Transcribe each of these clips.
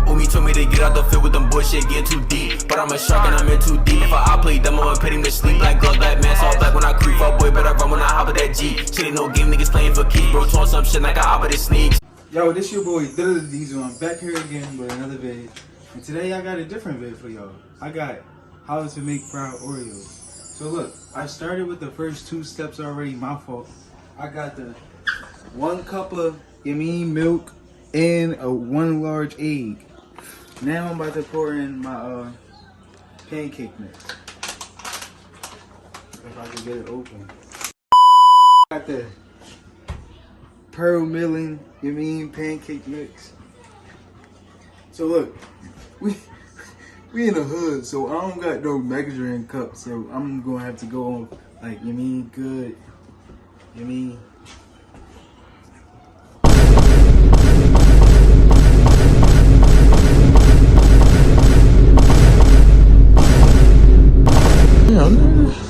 Umi told me to get out the field with them bullshit getting too deep. But I'm a shark and I'm in too deep. If I play dumb, I'ma put him to sleep. Black gloves, black mask, all black when I creep. Fuck boy, better run when I hop at that G. Shit ain't no game, niggas playing for keys. Bro, throwing some shit like I hop at the sneaks. Yo, this your boy Diesel. I'm back here again with another vid. And today I got a different vid for y'all. I got how to make fried Oreos. So look, I started with the first 2 steps already, my fault. I got the 1 cup of milk and a 1 large egg. Now I'm about to pour in my pancake mix. If I can get it open. Got the pearl milling, pancake mix. So look, we in the hood, so I don't got no measuring cup, so I'm gonna have to go on like good,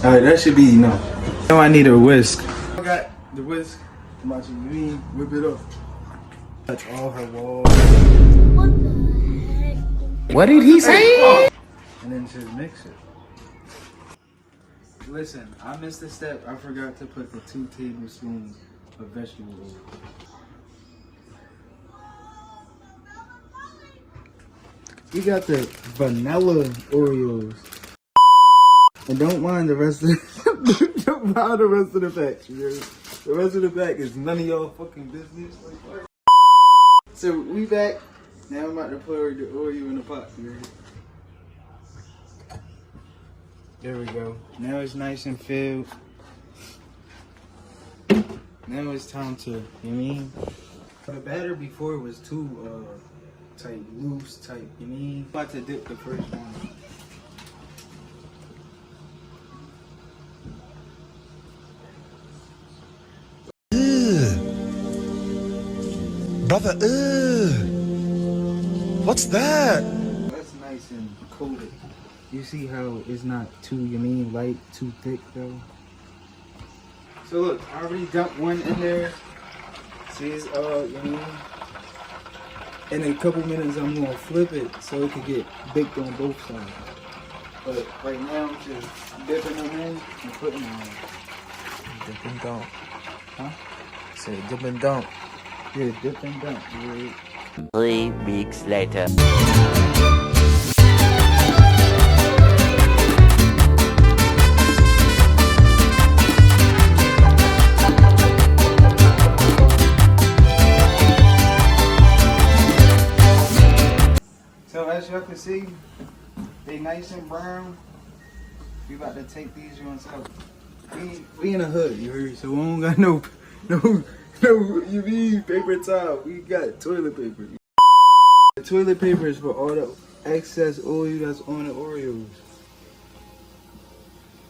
Alright, that should be enough. Now I need a whisk. I got the whisk. I'm about to whip it up. Touch all her walls. What the heck? What did he say? And then just mix it. Listen, I missed a step. I forgot to put the 2 tablespoons of vegetable oil. We got the vanilla Oreos. And don't mind the rest of don't mind the rest of the pack. You know? The rest of the pack is none of y'all fucking business. Like, so we back. Now I'm about to pour the Oreo in the pot. You ready? There we go. Now it's nice and filled. Now it's time to, The batter before was too tight, loose, tight. About to dip the first one. Brother, what's that? That's nice and coated. You see how it's not too, light, too thick though? So look, I already dumped one in there. See, it's in a couple minutes I'm gonna flip it so it can get baked on both sides. But right now I'm just dipping them in and putting them in. Dip and dump. Huh? Say dip and dump. Yeah, dip and dump. 3 weeks later. So as y'all can see, they nice and brown. We about to take these ones out. We in the hood, you heard? So we don't got no, paper towel. We got toilet paper. The toilet paper is for all the excess oil that's on the Oreos.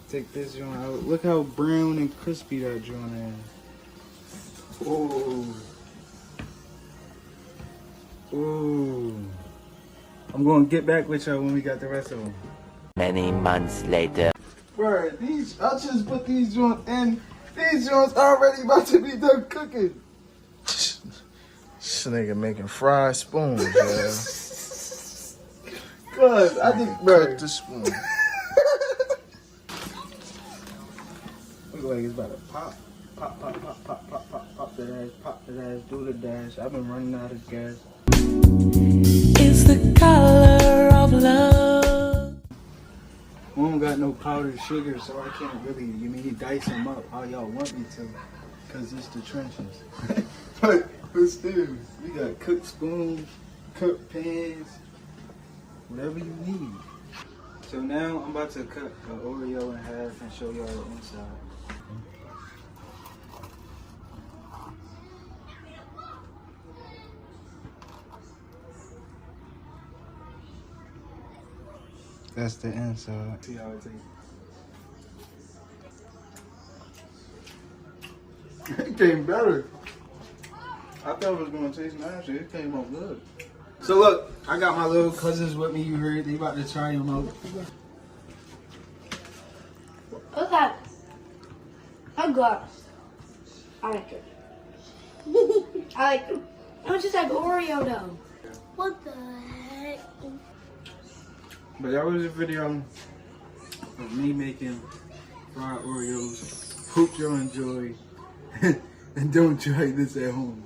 Take this joint out. Look how brown and crispy that joint is. Oh. Oh. I'm gonna get back with y'all when we got the rest of them. Many months later. Bro, I just put these joints in. These joints already about to be done cooking. This nigga making fried spoons, man. Cause I think, bro. Cook the spoon. Look like it's about to pop. Pop that ass, do the dash. I've been running out of gas. It's the color of love. We don't got no powdered sugar, so I can't really, dice them up how y'all want me to. Cause it's the trenches. but still, we got cooked spoons, cooked pans, whatever you need. So now I'm about to cut the Oreo in half and show y'all the inside. That's the inside. See how it tastes. It came better. I thought it was gonna taste nasty. It came out good. So look, I got my little cousins with me. You heard they about to try them out. Okay. I'm good. I like it. I like it. Don't just like Oreo though. What the heck? But that was a video of me making fried Oreos. Hope y'all enjoy. And don't try this at home.